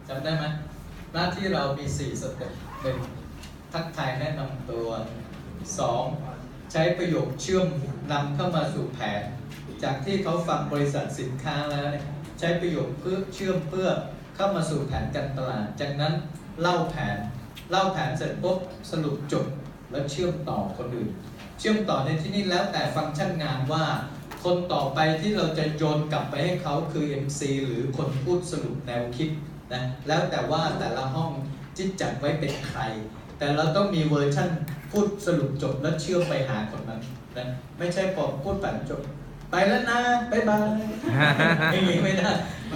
จำได้ไหมหน้าที่เรามี4 สเต็ป 1. ทักทายแนะนำตัว 2. ใช้ประโยคเชื่อมนำเข้ามาสู่แผนจากที่เขาฟังบริษัทสินค้าแล้วเนี่ยใช้ประโยคเพื่อเชื่อมเพื่อเข้ามาสู่แผนการตลาดจากนั้นเล่าแผนเสร็จปุ๊บสรุปจบแล้วเชื่อมต่อคนอื่นเชื่อมต่อในที่นี้แล้วแต่ฟังก์ชันงานว่าคนต่อไปที่เราจะโยนกลับไปให้เขาคือ MC หรือคนพูดสรุปแนวคิดนะแล้วแต่ว่าแต่ละห้องที่จัดไว้เป็นใครแต่เราต้องมีเวอร์ชั่นพูดสรุปจบแล้วเชื่อมไปหาคนนั้นนะไม่ใช่พอพูดแบบจบไปแล้วนะบ๊ายบายอย่างนี้ไม่ได้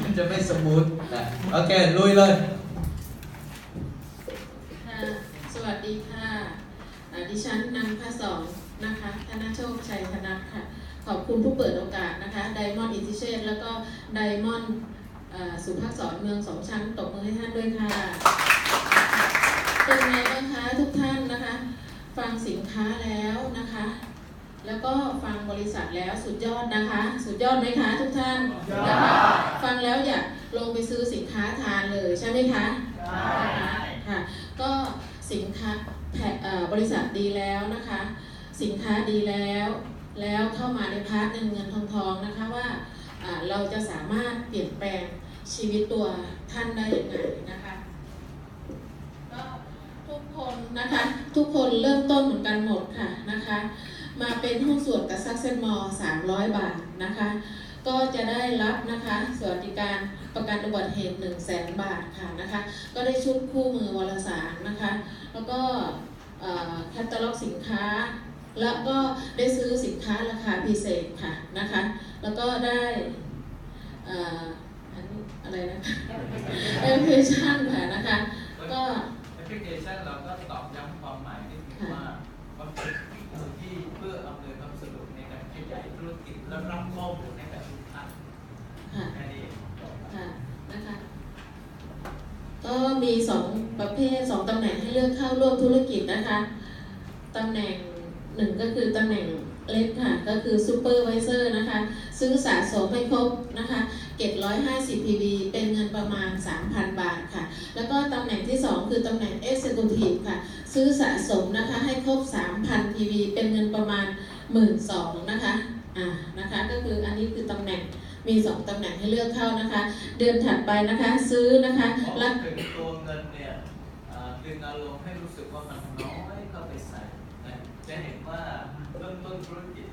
มันจะไม่สมูทนะโอเคลุยเลยสวัสดีค่ะดิฉันนางพระสอนนะคะธนโชคชัยธนัทค่ะขอบคุณผู้เปิดโอกาสนะคะไดมอนด์อิทธิเชษแล้วก็ไดมอนด์สุภาพสอนเมือง2 ชั้นตบมือให้ท่านด้วยค่ะเป็นไงบ้างคะทุกท่านนะคะฟังสินค้าแล้วนะคะแล้วก็ฟังบริษัทแล้วสุดยอดนะคะสุดยอดไหมคะทุกท่านนะคะฟังแล้วอยากลงไปซื้อสินค้าทานเลยใช่ไหมคะค่ะก็สินค้าบริษัทดีแล้วนะคะสินค้าดีแล้วเข้ามาในพาร์ทเงินทองนะคะว่าเราจะสามารถเปลี่ยนแปลงชีวิตตัวท่านได้ยังไงนะคะก็ทุกคนนะคะทุกคนเริ่มต้นเหมือนกันหมดค่ะนะคะมาเป็นหุ้นส่วนกับ Success Mall 300 บาทนะคะก็จะได้รับนะคะสวัสดิการประกันอุบัติเหตุ 100,000 บาทค่ะนะคะก็ได้ชุดคู่มือวารสารนะคะแล้วก็แคตตาล็อกสินค้าแล้วก็ได้ซื้อสินค้าราคาพิเศษค่ะนะคะแล้วก็ได้อะไรนะคะแอปพลิเคชันค่ะนะคะก็แอปพลิเคชันเราก็ตอบย้ำความหมายนิดนึงว่ามันเป็นที่เพื่ออำนวยความสะดวกในการขยายธุรกิจและรับข้อมูลให้กับทุกท่านแค่นี้ค่ะนะคะก็มี2 ประเภท2 ตำแหน่งให้เลือกเข้าร่วมธุรกิจนะคะตำแหน่ง1ก็คือตำแหน่งเล็กค่ะก็คือซูเปอร์ไวเซอร์นะคะซื้อสะสมให้ครบนะคะเก็บ150 PV เป็นเงินประมาณ 3,000 บาทค่ะแล้วก็ตำแหน่งที่2คือตำแหน่ง Executive ค่ะซื้อสะสมนะคะให้ครบ 3,000 PV เป็นเงินประมาณ 12,000 นะคะนะคะก็คืออันนี้คือตำแหน่งมี2 ตำแหน่งให้เลือกเข้านะคะเดือนถัดไปนะคะซื้อนะคะรับถึงตัวเงินเนี่ยดึงอารมณ์ให้รู้สึกว่ามันน้อยเข้าไปใส่จะเห็นว่าเริ่มต้นธุรกิจ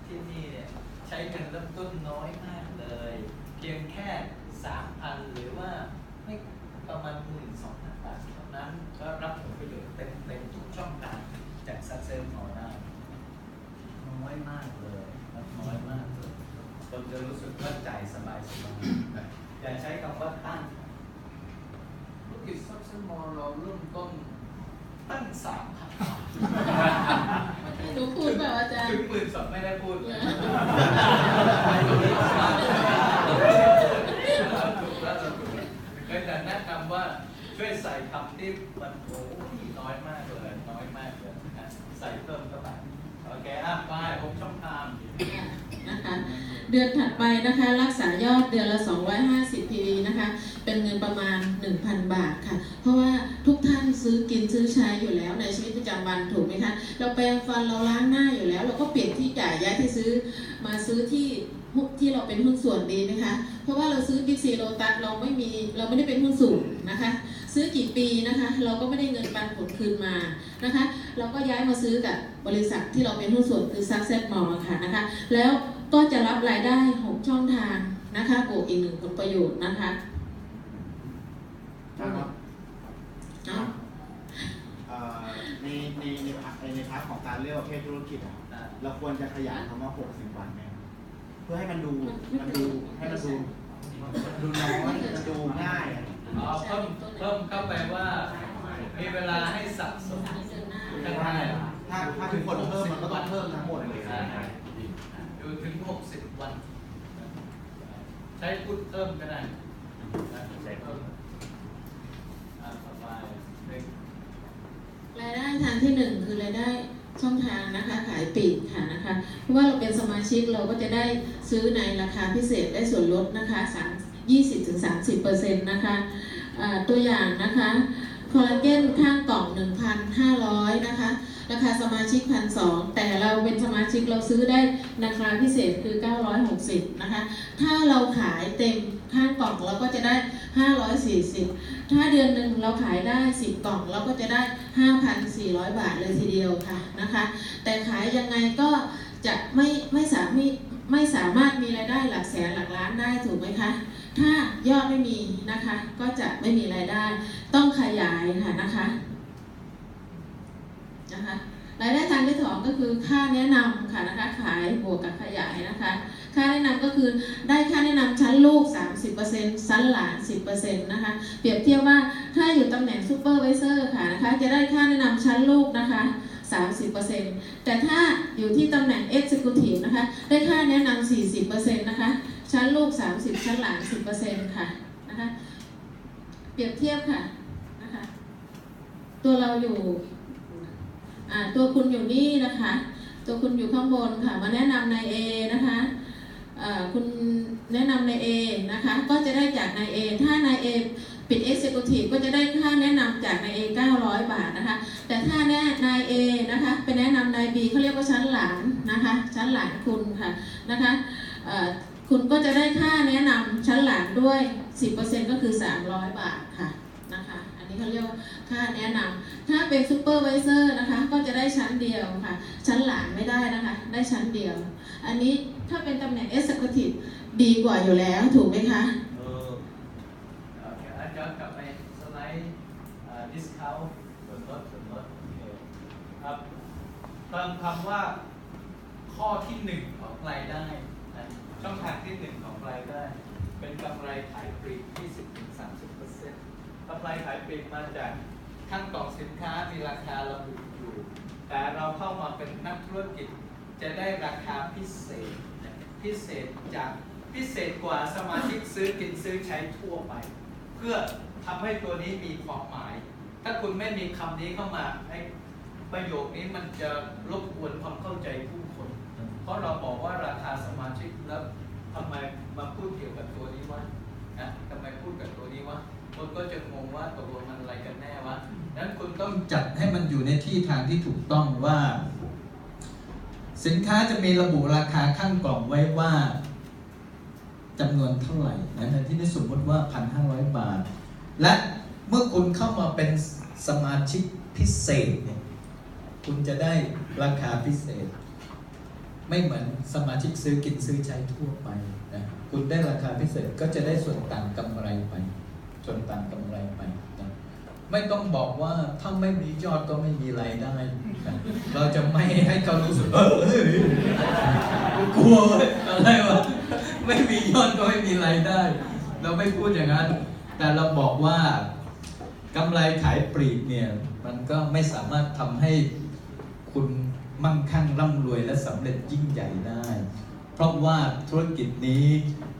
ที่นี่เนี่ยใช้เงินเริ่มต้นน้อยมากเลยเพียงแค่ 3,000 หรือว่าไม่ประมาณ 12,000 บาทเท่านั้นก็รับผลประโยชน์เต็มทุกช่องทางจากSuccess Mallได้น้อยมากเลยน้อยมากเลยจนจะรู้สึกว่าจ่ายสบายอย่าใช้คำว่าตั้งธุรกิจSuccess Mallเราเริ่มต้นตั้ง 3,000 บาทหนูพูดแบบอาจารย์ถึง12,000ไม่ได้พูดถูกแล้วก็จะแนะนำว่าช่วยใส่คำที่มันโอ้น้อยมากเลยใส่เพิ่มเข้าไปโอเคไป6 ช่องทางนะคะเดือนถัดไปนะคะรักษายอดเดือนละ250 PV นะคะเป็นเงินประมาณ 1,000 บาทค่ะเพราะว่าทุกท่านซื้อกินซื้อใช้อยู่แล้วในชีวิตประจำวันถูกไหมคะเราแปรงฟันเราล้างหน้าอยู่แล้วเราก็เปลี่ยนที่จ่ายย้ายที่ซื้อมาซื้อที่เราเป็นหุ้นส่วนดีไหมคะเพราะว่าเราซื้อบิ๊กซีโลตัสเราไม่ได้เป็นหุ้นส่วนนะคะซื้อกี่ปีนะคะเราก็ไม่ได้เงินปันผลคืนมานะคะเราก็ย้ายมาซื้อกับบริษัทที่เราเป็นหุ้นส่วนคือ Success Mall ค่ะนะคะแล้วก็จะรับรายได้6 ช่องทางนะคะบวกอีก1 ผลประโยชน์นะคะครับในพาร์ทของการเลือกประเภทธุรกิจเราควรจะขยายคำว่า60 วันไหมเพื่อให้มันดูให้มันดูน้อยมันดูง่ายเพิ่มเข้าไปว่ามีเวลาให้สะสมถ้าทุกคนเพิ่มมันก็ต้องเพิ่มทั้งหมดเลยอยู่ถึง60 วันใช้พูดเพิ่มก็ได้ใช้เพิ่มรายได้ทางที่1คือรายได้ช่องทางนะคะขายปลีกค่ะนะคะเพราะว่าเราเป็นสมาชิกเราก็จะได้ซื้อในราคาพิเศษได้ส่วนลดนะคะ20-30% นะคะ ตัวอย่างนะคะคอลลาเจนข้างกล่อง 1,500 นะคะราคาสมาชิก 1,200 แต่เราเป็นสมาชิกเราซื้อได้ราคาพิเศษคือ 960 นะคะถ้าเราขายเต็มข้างกล่องเราก็จะได้ 540 ถ้าเดือนหนึ่งเราขายได้ 10 กล่องเราก็จะได้ 5,400 บาทเลยทีเดียวค่ะนะคะแต่ขายยังไงก็จะไม่สามารถมีรายได้หลักแสนหลักล้านได้ถูกไหมคะถ้ายอดไม่มีนะคะก็จะไม่มีรายได้ต้องขยายค่ะนะคะรายได้ทางที่สองก็คือค่าแนะนำค่ะนะคะขายบวกกับขยายนะคะค่าแนะนำก็คือได้ค่าแนะนำชั้นลูก 30% ชั้นหลาน 10% นะคะเปรียบเทียบว่าถ้าอยู่ตำแหน่งซูเปอร์ไวเซอร์ค่ะนะคะจะได้ค่าแนะนำชั้นลูกนะคะ 30% แต่ถ้าอยู่ที่ตำแหน่ง Executive นะคะได้ค่าแนะนำ 40% นะคะชั้นลูก 30 ชั้นหลาน 10% ค่ะนะคะเปรียบเทียบค่ะนะคะตัวเราอยู่ตัวคุณอยู่นี่นะคะตัวคุณอยู่ข้างบนค่ะมาแนะนำนาย A นะคะคุณแนะนำนาย A นะคะก็จะได้จากนาย A ถ้านาย A ปิด Executive ก็จะได้ค่าแนะนำจากนาย A 900 บาทนะคะแต่ถ้านาย A นะคะไปแนะนำนาย B เขาเรียกว่าชั้นหลานนะคะชั้นหลานคุณค่ะนะคะคุณก็จะได้ค่าแนะนำชั้นหลานด้วย 10% ก็คือ300 บาทค่ะนะคะอันนี้เขาเรียกว่าค่าแนะนำถ้าเป็นซูเปอร์ไวเซอร์นะคะก็จะได้ชั้นเดียวค่ะชั้นหลานไม่ได้นะคะได้ชั้นเดียวอันนี้ถ้าเป็นตำแหน่ง Executive ดีกว่าอยู่แล้วถูกไหมคะย้อนกลับไปสไลด์discount ส่วนลดครับเติมคำว่าข้อที่1ของรายได้ช่องทางที่1ของรายได้เป็นกำไรขายปลีก 20-30% กำไรขายปลีกมาจากข้างกล่องสินค้ามีราคาระบุอยู่แต่เราเข้ามาเป็นนักธุรกิจจะได้ราคาพิเศษจากพิเศษกว่าสมาชิกซื้อกินซื้อใช้ทั่วไปเพื่อทำให้ตัวนี้มีความหมาย ถ้าคุณไม่มีคำนี้เข้ามาประโยคนี้มันจะรบกวนความเข้าใจผู้คนเพราะเราบอกว่าราคาสมาชิกแล้วทำไมมาพูดเกี่ยวกับตัวนี้วะทำไมพูดกับตัวนี้วะคนก็จะงงว่าตกลงมันอะไรกันแน่วะนั้นคุณต้องจัดให้มันอยู่ในที่ทางที่ถูกต้องว่าสินค้าจะมีระบุราคาข้างกล่องไว้ว่าจำนวนเท่าไหร่ในที่นี้สมมติว่า 1,500 บาทและเมื่อคุณเข้ามาเป็นสมาชิกพิเศษเนี่ยคุณจะได้ราคาพิเศษไม่เหมือนสมาชิกซื้อกินซื้อใช้ทั่วไปนะคุณได้ราคาพิเศษก็จะได้ส่วนต่างกำไรไปนะไม่ต้องบอกว่าถ้าไม่มียอดก็ไม่มีรายได้นะเราจะไม่ให้เขารู้สึกกลัวอะไรวะไม่มียอดก็ไม่มีรายได้เราไม่พูดอย่างนั้นแต่เราบอกว่ากำไรขายปลีกเนี่ยมันก็ไม่สามารถทำให้คุณมั่งคั่งร่ำรวยและสำเร็จยิ่งใหญ่ได้เพราะว่าธุรกิจนี้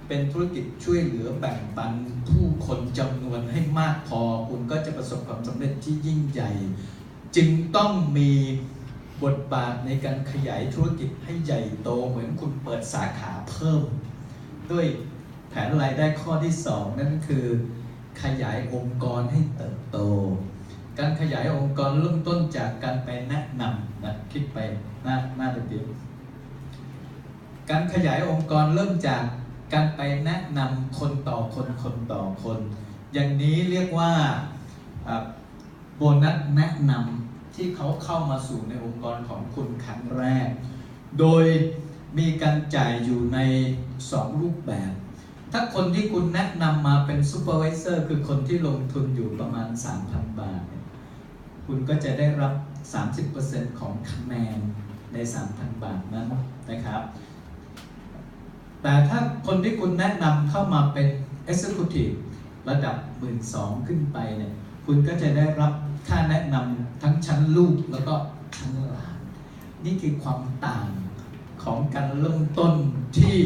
เป็นธุรกิจช่วยเหลือแบ่งปันผู้คนจำนวนให้มากพอคุณก็จะประสบความสำเร็จที่ยิ่งใหญ่จึงต้องมีบทบาทในการขยายธุรกิจให้ใหญ่โตเหมือนคุณเปิดสาขาเพิ่มด้วยแผนรายได้ข้อที่2นั่นคือขยายองค์กรให้เติบโตการขยายองค์กรเริ่มต้นจากการไปแนะนำนะคิดไปหน้าเดียวการขยายองค์กรเริ่มจากการไปแนะนำคนต่อคนอย่างนี้เรียกว่าโบนัสแนะนำที่เขาเข้ามาสู่ในองค์กรของคุณครั้งแรกโดยมีการจ่ายอยู่ใน2รูปแบบถ้าคนที่คุณแนะนำมาเป็นซูเปอร์ไวเซอร์คือคนที่ลงทุนอยู่ประมาณ 3,000 บาทคุณก็จะได้รับ 30% ของคะแนนใน 3,000 บาทนั้นนะครับแต่ถ้าคนที่คุณแนะนำเข้ามาเป็น Executive ระดับ 12,000 ขึ้นไปเนี่ยคุณก็จะได้รับค่าแนะนำทั้งชั้นลูกแล้วก็ชั้นหลานนี่คือความต่างของการเริ่มต้นที่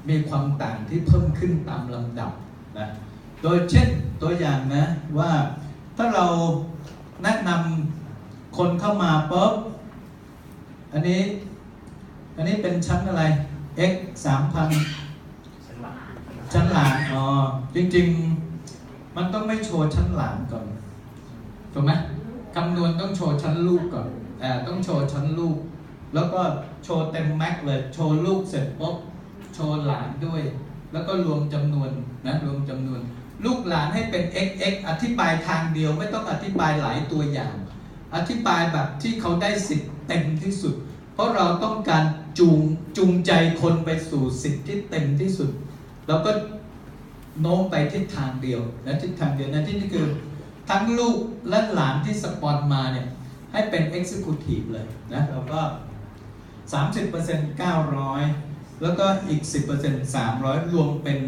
มีความต่างที่เพิ่มขึ้นตามลำดับนะโดยเช่นตัวอย่างนะว่าถ้าเราแนะนำคนเข้ามาปุ๊บอันนี้เป็นชั้นอะไร x 3,000 ชั้นหลานจริงๆ มันต้องไม่โชว์ชั้นหลานก่อนถูกไหมคำนวณต้องโชว์ชั้นลูกก่อนต้องโชว์ชั้นลูกแล้วก็โชว์เต็มแม็กเลยโชว์ลูกเสร็จปุ๊บโชว์หลานด้วยแล้วก็รวมจำนวนนะรวมจำนวนลูกหลานให้เป็น xx อธิบายทางเดียวไม่ต้องอธิบายหลายตัวอย่างอธิบายแบบที่เขาได้สิทธิ์เต็มที่สุดเพราะเราต้องการจูงใจคนไปสู่สิทธิ์ที่เต็มที่สุดเราก็โน้มไปทิศทางเดียวนะทิศทางเดียวนะที่นี่คือทั้งลูกและหลานที่สปอนมาเนี่ยให้เป็น Executive เลยนะเราก็ 30% 900แล้วก็อีก 10% 300รวมเป็น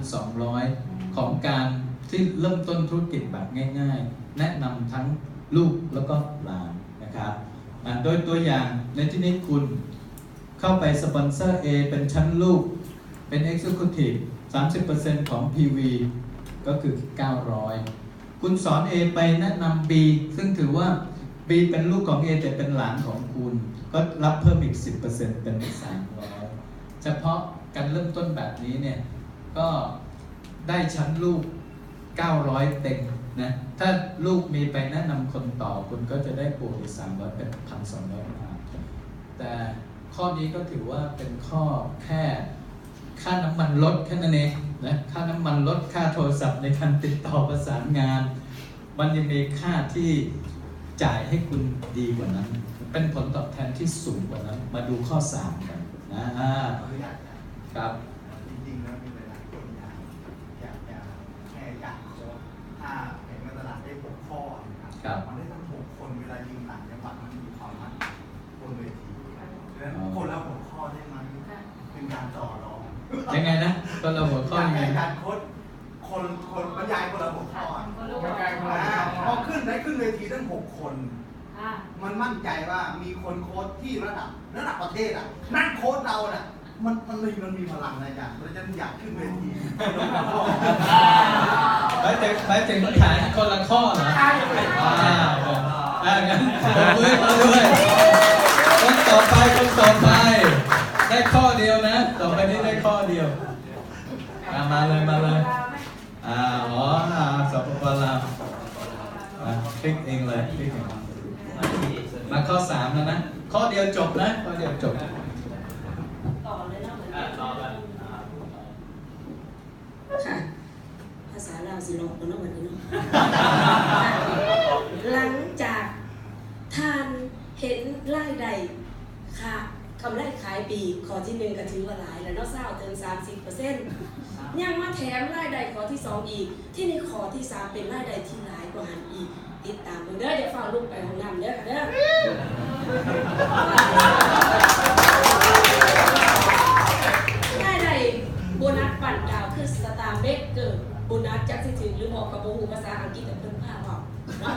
1,200 ของการที่เริ่มต้นธุรกิจแบบง่ายๆแนะนำทั้งลูกแล้วก็หลานนะครับโดยตัวอย่างในที่นี้คุณเข้าไปสปอนเซอร์ A เป็นชั้นลูกเป็น Executive 30% ของ PV ก็คือ 900 คุณสอน A ไปแนะนำ B ซึ่งถือว่า B เป็นลูกของ A แต่เป็นหลานของคุณก็รับเพิ่มอีก 10% เป็น 300 เฉพาะการเริ่มต้นแบบนี้เนี่ยก็ได้ชั้นลูก 900 เต็มนะถ้าลูกมีไปแนะนำคนต่อคุณก็จะได้บวกอีก300เป็น 1,200 บาทแต่ข้อนี้ก็ถือว่าเป็นข้อแค่ค่าน้ำมันลดแค่นั้นเองนะค่าน้ำมันลดค่าโทรศัพท์ในการติดต่อประสานงานมันยังมีค่าที่จ่ายให้คุณดีกว่านั้นเป็นผลตอบแทนที่สูงกว่านั้นมาดูข้อ3กันนะครับจริงๆแล้วมีหลายคนอยากแค่อยากถ้าแผนการตลาดได้6ข้อนะครับมันได้ทั้ง6คนเวลายิงต่างจังหวัดมันมีความมันบนเวทีดังนั้นคนละ6ข้อได้ไหมเป็นการต่อรองยังไงนะคนละหัวข้อยังไงการโค้ดคนบรรยายคนละ6ข้อพอขึ้นเวทีทั้ง6คนมันมั่นใจว่ามีคนโค้ดที่ระดับประเทศนั่งโค้ดเรามันมีพลังนะจ๊ะเราจะอยากขึ้นเวทีไปถึงฐานคนละข้อเหรองั้นมือมาด้วยคนต่อไปได้ข้อเดียวนะต่อไปนี้ได้ข้อเดียวมาเลยสปปลาวคลิกเองเลยมาข้อ3แล้วนะข้อเดียวจบนะข้อเดียวจบต่อเลยนะเหมือนต่อเลยค่ะภาษาลาวสิลงกันนะวันนี้เนาะหลังจากท่านเห็นรายได้ค่ะกำไรขายปีข้อที่1ก็ถือว่าหลายแล้วเนาะ20ถึง 30% ยังมาแถมรายได้ข้อที่2อีกที่ในข้อที่3เป็นรายได้ที่หลายกว่าหันอีกติดตามเด้อเดี๋ยวฟังลูกไปห้องน้ำเด้อค่ะเด้อได้โบนัสปั่นดาวคือสตาร์เมกเกอร์โบนัสจักสิถึงหรือบอกกับโบหูภาษาอังกฤษแต่เพิ่นพาบอกเนาะ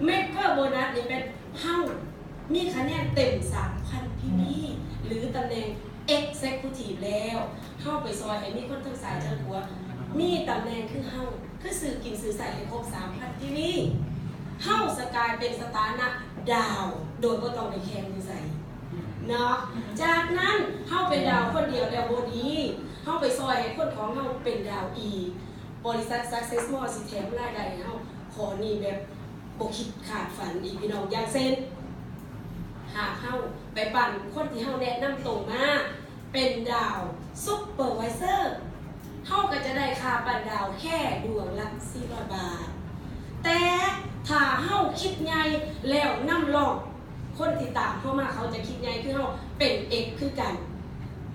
เมกเกอร์โบนัสนี่เป็นเฮ้ามีคะแนนเต็ม 3,000 พี่นี่หรือตำแหน่ง Executive แล้วเฮ้าไปซอยให้มีคนทั้งสายทั้งหัวมีตำแหน่งคือเฮ้าคือสื่อกินสื่อใส่ให้ครบ 3,000 พี่นี่เฮ้าสกายเป็นสถานะดาวโดยบ่ต้องไปแข่งมือใส่เนาะจากนั้นเฮ้าเป็นดาวคนเดียวแล้วบ่ดีเฮ้าไปซอยให้คนของเฮ้าเป็นดาวอีบริษัท Success More สิแถมรายได้ให้เฮ้าขอนี่แบบบ่คิดขาดฝันอีกพี่น้องอย่างเช่นหากเฮ้าไปปั่นคนที่เฮ้าแนะนำตรงมาเป็นดาวซุปเปอร์ไวเซอร์เฮ้าก็จะได้ค่าปั่นดาวแค่ดวงละ400 บาทแต่ถ้าเฮ้าคิดใหญ่แล้วนำลองคนที่ตามเข้ามาเขาจะคิดใหญ่คือเฮ้าเป็น X คือกัน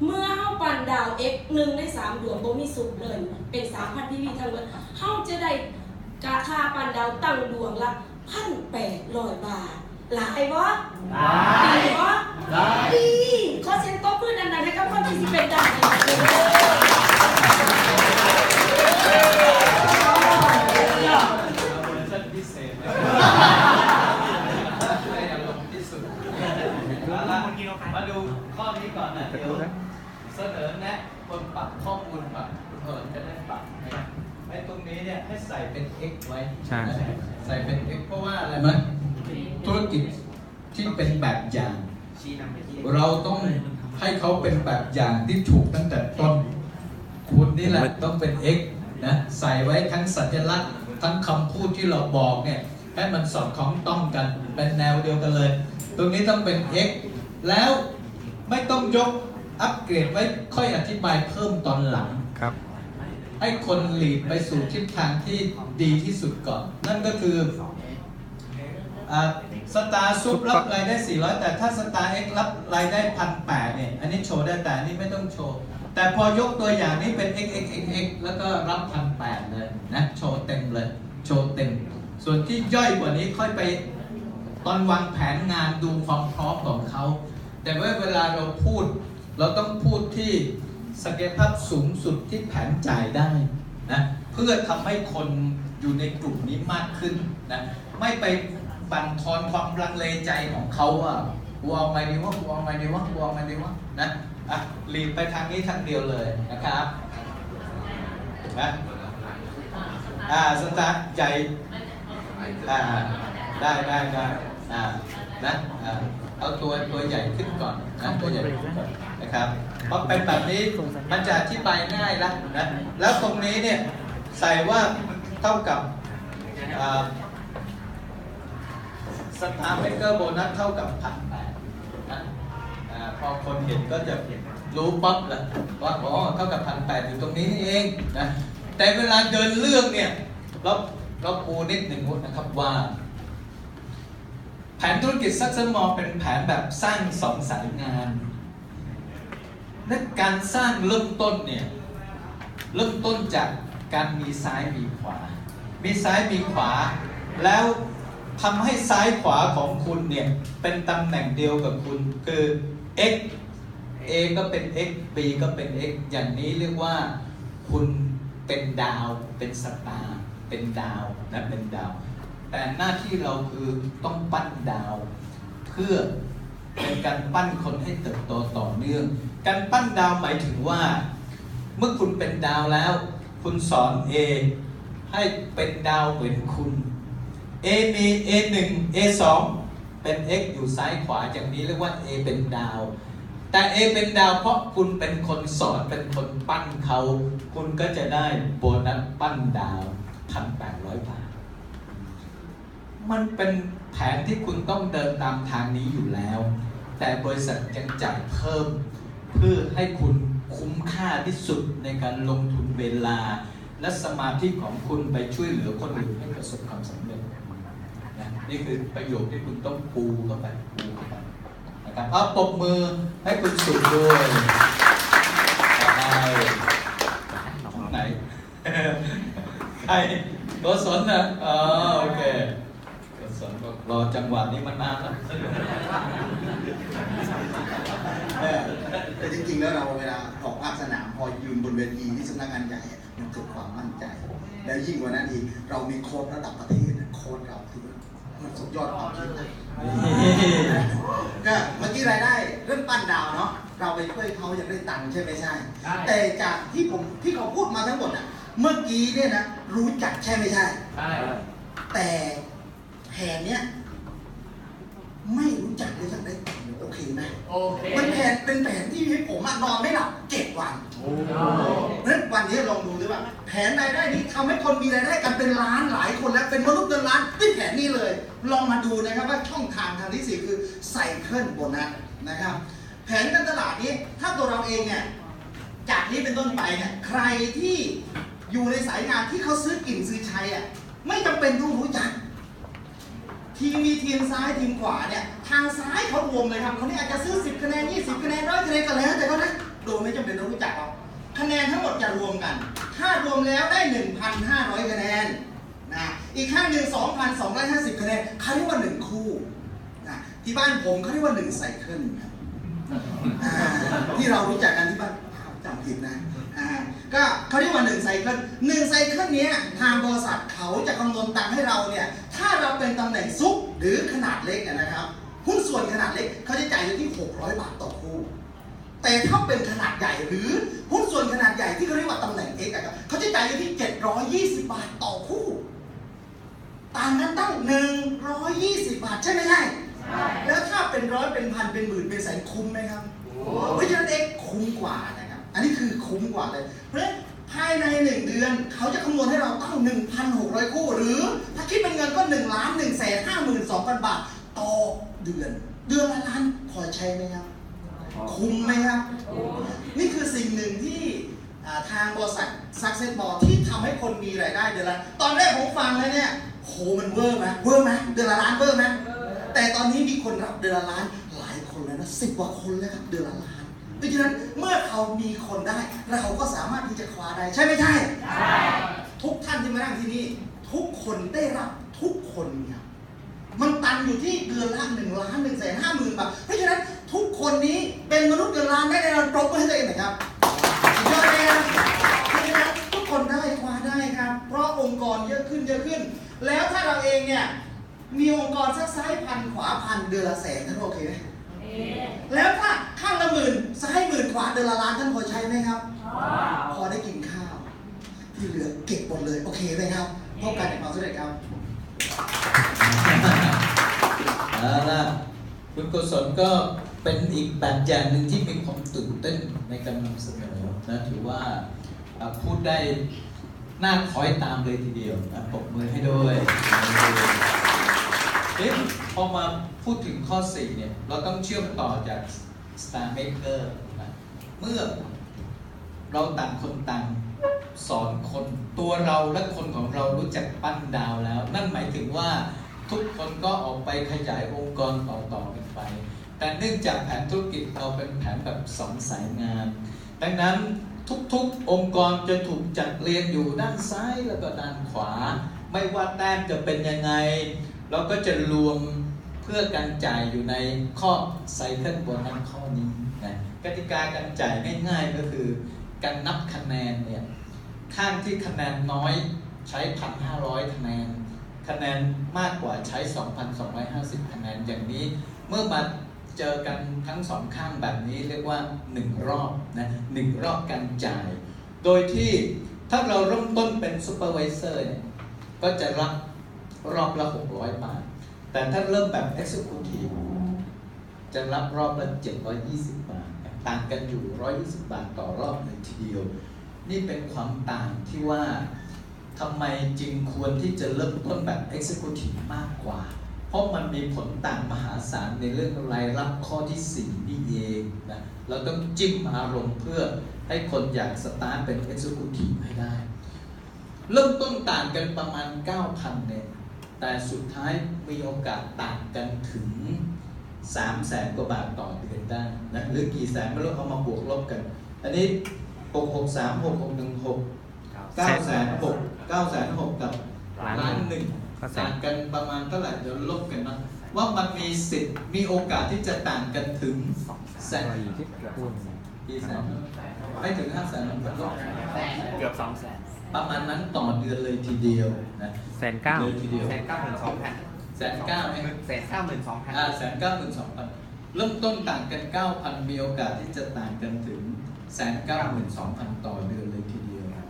เมื่อเฮ้าปั่นดาว X 1 ใน 3 ดวงบ่มีสุดเลยเป็น 3,000 PV ทั้งหมดเฮ้าจะได้ค่าปั่นดาวตั้งดวงละ 1,800 บาทหลายบ่ดีบ่ดีขอเสียงตบมือดังๆให้กับคนที่สิเป็นดาวได้พิเศษได้อารมณ์ที่สุดมาดูข้อนี้ก่อนนะเดี๋ยวเสนอแนะคนปรับข้อมูลปรับจะได้ปรับไอ้ตรงนี้เนี่ยให้ใส่เป็น X ไว้ใส่เป็น X เพราะว่าอะไรมั้ยธุรกิจที่เป็นแบบอย่างเราต้องให้เขาเป็นแบบอย่างที่ถูกตั้งแต่ต้นคุณนี่แหละต้องเป็น X นะใส่ไว้ทั้งสัญลักษณ์ทั้งคำพูดที่เราบอกเนี่ยให้มันสอดคล้องต้องกันเป็นแนวเดียวกันเลย ตรงนี้ต้องเป็น x แล้วไม่ต้องยกอัปเกรดไว้ค่อยอธิบายเพิ่มตอนหลัง ครับ ให้คนหลีดไปสู่ทิศทางที่ดีที่สุดก่อน นั่นก็คือสตาร์ซุปรับรายได้400แต่ถ้าสตาร์เอ็กรับรายได้1,800เนี่ยอันนี้โชว์ได้แต่อันนี้ไม่ต้องโชว์แต่พอยกตัวอย่างนี้เป็น xxxx แล้วก็รับ1,800เลยนะโชว์เต็มเลยโชว์เต็มส่วนที่ย่อยกว่านี้ค่อยไปตอนวางแผนงานดูความพร้อมของเขาแต่ว่าเวลาเราพูดเราต้องพูดที่ศักยภาพสูงสุดที่แผนจ่ายได้นะเพื่อทำให้คนอยู่ในกลุ่มนี้มากขึ้นนะไม่ไปบั่นทอนความลังเลใจของเขาว่ากูเอาไงดีวะกูเอาไงดีวะกูเอาไงดีวะนะหลีดไปทางนี้ทางเดียวเลยนะครับนะสตาร์ทใจได้นะเอาตัวใหญ่ขึ้นก่อนนะตัวใหญ่ขึ้นก่อนนะครับเพราะเป็นแบบนี้มันจะอธิบายง่ายแล้วนะแล้วตรงนี้เนี่ยใส่ว่าเท่ากับสตาร์เมเกอร์โบนัสเท่ากับ1,800นะพอคนเห็นก็จะรู้ปั๊บแหละว่าอ๋อเท่ากับ1,800อยู่ตรงนี้นี่เองนะแต่เวลาเดินเรื่องเนี่ยเราปูนิดหนึ่งนะครับว่าแผนธุรกิจซักซ้อนมอเป็นแผนแบบสร้าง2 สายงานและการสร้างเริ่มต้นเนี่ยเริ่มต้นจากการมีซ้ายมีขวามีซ้ายมีขวาแล้วทำให้ซ้ายขวาของคุณเนี่ยเป็นตำแหน่งเดียวกับคุณคือ x a ก็เป็น x b ก็เป็น x อย่างนี้เรียกว่าคุณเป็นดาวเป็นสตาร์เป็นดาวนะเป็นดาวแต่หน้าที่เราคือต้องปั้นดาวเพื่อเป็นการปั้นคนให้เติบโตต่อเนื่องการปั้นดาวหมายถึงว่าเมื่อคุณเป็นดาวแล้วคุณสอน A ให้เป็นดาวเหมือนคุณ A มี A1 A2 เป็น x อยู่ซ้ายขวาอย่างนี้เรียกว่า A เป็นดาวแต่ A เป็นดาวเพราะคุณเป็นคนสอนเป็นคนปั้นเขาคุณก็จะได้โบนัสปั้นดาว 1,800 บาทมันเป็นแผนที่คุณต้องเดินตามทางนี้อยู่แล้วแต่บริษัทยังจ่ายเพิ่มเพื่อให้คุณคุ้มค่าที่สุดในการลงทุนเวลาและสมาธิของคุณไปช่วยเหลือคนอื่นให้ประสบความสำเร็จนะนี่คือประโยคที่คุณต้องปูเข้าไปนะครับเอาปรบมือให้คุณสุดด้วยไหนใครโกศลนะโอเคโกศลบอกรอจังหวะนี้มานานแล้วแต่จริงๆแล้วเราเวลาออกภาคสนามพอยืนบนเวทีที่สำนักงานใหญ่มันเกิดความมั่นใจแล้วยิ่งกว่านั้นอีกเรามีโค้ชระดับประเทศโค้ชเราคือมันสุดยอดความคิดเลยก็เมื่อกี้รายได้เรื่องปั้นดาวเนาะเราไปช่วยเขาอยากได้ตังค์ใช่ไหมใช่แต่จากที่เขาพูดมาทั้งหมดอ่ะเมื่อกี้เนี่ยนะรู้จักใช่ไม่ใช่แต่แผนเนี้ยไม่รู้จักเลยสักได้โอเคไหมโอเคมันเป็นแผนที่ให้ผมนอนไม่หลับ7 วันเพราะฉะนั้นวันนี้ลองดูด้วยว่าแผนรายได้นี้ทำให้คนมีรายได้กันเป็นล้านหลายคนแล้วเป็นมนุษย์เงินล้านด้วยแผนนี้เลยลองมาดูนะครับว่าช่องทางที่4คือไซเคิลโบนัสนะครับแผนการตลาดนี้ถ้าตัวเราเองเนี่ยจากนี้เป็นต้นไปเนี่ยใครที่อยู่ในสายงานที่เขาซื้อกินซื้อใช้อ่ะไม่จำเป็นต้องรู้จักทีมมีทีมซ้ายทีมขวาเนี่ยทางซ้ายเขารวมเลยครับคนนี้อาจจะซื้อ10 คะแนน20 คะแนน100 คะแนนก็แล้วแต่เขานะโดยไม่จำเป็นต้องรู้จักหรอกคะแนนทั้งหมดจะรวมกันถ้ารวมแล้วได้ 1,500 คะแนนนะอีกข้างหนึ่ง 2,250 คะแนนเขาเรียกว่า1 คู่นะที่บ้านผมเขาเรียกว่า1 ไซเคิลครับที่เรารู้จักกันที่บ้านจำผิดนะก็เขาเรียกว่า1 ไซเคิล1 ไซเคิลนี้ทางบริษัทเขาจะคำนวณตังค์ให้เราเนี่ยถ้าเราเป็นตำแหน่งซุปหรือขนาดเล็กนะครับหุ้นส่วนขนาดเล็กเขาจะจ่ายอยู่ที่600 บาทต่อคู่แต่ถ้าเป็นขนาดใหญ่หรือหุ้นส่วนขนาดใหญ่ที่เขาเรียกว่าตำแหน่ง X ครับเขาจะจ่ายอยู่ที่720 บาทต่อคู่ต่างกันตั้ง120 บาทใช่ไหมใช่แล้วถ้าเป็นร้อยเป็นพันเป็นหมื่นเป็นแสนคุ้มไหมครับเพราะฉะนั้น X คุ้มกว่าอันนี้คือคุ้มกว่าเลยเพราะฉะนั้น ภายใน1เดือนเขาจะคำนวณให้เราตั้ง 1,600 คู่หรือถ้าคิดเป็นเงินก็1,152,000 บาทต่อเดือนละล้านพอใช้ไหมครับคุ้มไหมครับนี่คือสิ่งหนึ่งที่ทางบริษัท Success Mall ที่ทำให้คนมีรายได้เดือนละตอนแรกผมฟังแล้วเนี่ยโหมันเวอร์ไหมเดือนละล้านเวอร์ไหมแต่ตอนนี้มีคนรับเดือนละล้านหลายคนแล้วนะ10 กว่าคนเลยครับเดือนละล้านเพราะฉะนั้นเมื่อเขามีคนได้เราก็สามารถที่จะคว้าได้ใช่ไม่ใช่ใช่ทุกท่านที่มานั่งที่นี่ทุกคนได้รับทุกคนครับมันตันอยู่ที่เดือนละ1,150,000 บาทเพราะฉะนั้นทุกคนนี้เป็นมนุษย์เงินล้านได้ในระดับปรบมือให้ตัวเองหน่อยครับสุดยอดเลยครับเพราะฉะนั้นทุกคนได้คว้าได้ครับเพราะองค์กรเยอะขึ้นแล้วถ้าเราเองเนี่ยมีองค์กรสักซ้ายพันขวาพันเดือนละแสนท่านโอเคไหมแล้วถ้าข้างละ10,000ซ้าย10,000ขวาเดือนละล้านท่านพอใช้ไหมครับพอได้กินข้าวที่เหลือเก็บหมดเลยโอเคไหมครับพบกันในความสำเร็จครับเอาล่ะคุณกุศลก็เป็นอีกแบบอย่างหนึ่งที่มีความตื่นเต้นในการนำเสนอนะถือว่าพูดได้น่าคอยตามเลยทีเดียวปรบมือให้ด้วยพอมาพูดถึงข้อ 4 เนี่ยเราต้องเชื่อมต่อจาก Star Maker นะเมื่อเราต่างคนต่างสอนคนตัวเราและคนของเรารู้จักปั้นดาวแล้วนั่นหมายถึงว่าทุกคนก็ออกไปขยายองค์กรต่อกันไปแต่เนื่องจากแผนธุรกิจเราเป็นแผนแบบ2 สายงานดังนั้นทุกองค์กรจะถูกจัดเรียงอยู่ด้านซ้ายแล้วก็ด้านขวาไม่ว่าแต้มจะเป็นยังไงเราก็จะรวมเพื่อการจ่ายอยู่ในข้อไซเคิลบนนั้นข้อนี้นะกติกาการจ่ายง่ายๆก็คือการนับคะแนนเนี่ยข้างที่คะแนนน้อยใช้ 1,500 คะแนนคะแนนมากกว่าใช้ 2,250 คะแนนอย่างนี้เมื่อมาเจอกันทั้ง2ข้างแบบนี้เรียกว่า1รอบนะ1รอบการจ่ายโดยที่ถ้าเราเริ่มต้นเป็นซูเปอร์วิเซอร์เนี่ยก็จะรับรอบละ600 บาทแต่ถ้าเริ่มแบบ Executive จะรับรอบละ720 บาทต่างกันอยู่120 บาทต่อรอบเลยทีเดียวนี่เป็นความต่างที่ว่าทำไมจึงควรที่จะเริ่มต้นแบบ Executive มากกว่าเพราะมันมีผลต่างมหาศาลในเรื่องรายรับข้อที่ 4 นี่เองนะเราต้องจิ้มอารมณ์เพื่อให้คนอยากสตาร์ทเป็น Executive ให้ได้เริ่มต้นต่างกันประมาณ 9,000 เนี่ยแต่สุดท้ายมีโอกาสต่างกันถึง 300,000 กว่าบาทต่อเดือนได้นะหรือกี่แสนไม่รู้เอามาบวกลบกันอันนี้663 6616 906 กับ1,100,000ต่างกันประมาณเท่าไหร่เดี๋ยวลบกันนะว่ามันมีสิทธิ์มีโอกาสที่จะต่างกันถึงแสนกี่แสนไม่ถึง 500,000 มันลบเกือบ200,000ประมาณนั้นต่อเดือนเลยทีเดียวนะ1,900,000เลยทีเดียว 192,000 192,000 192,000 เริ่มต้นต่างกัน 9,000 มีโอกาสที่จะต่างกันถึง 192,000 ต่อเดือนเลยทีเดียวนะ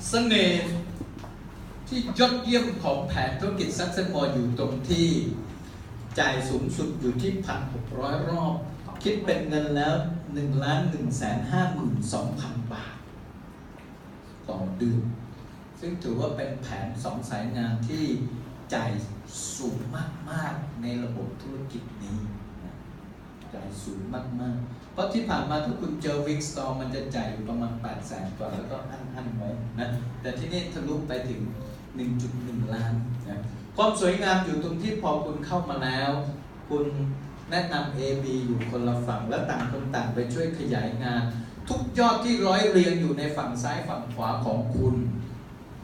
เสน่ห์ที่ยอดเยี่ยมของแผนธุรกิจ Success Mall อยู่ตรงที่จ่ายสูงสุดอยู่ที่ 1,600 รอบคิดเป็นเงินแล้ว 1,152,000 บาทต่อเดือนซึ่งถือว่าเป็นแผน2 สายงานที่จ่ายสูงมากๆในระบบธุรกิจนี้จ่ายสูงมากๆเพราะที่ผ่านมาถ้าคุณเจอวิกสตอร์มันจะจ่ายอยู่ประมาณ 800,000 กว่าแล้วก็อั้นไว้นะแต่ที่นี่ทะลุไปถึง 1.1 ล้านนะความสวยงามอยู่ตรงที่พอคุณเข้ามาแล้วคุณแนะนำ AB อยู่คนละฝั่งแล้วต่างคนต่างไปช่วยขยายงานทุกยอดที่ร้อยเรียงอยู่ในฝั่งซ้ายฝั่งขวาของคุณ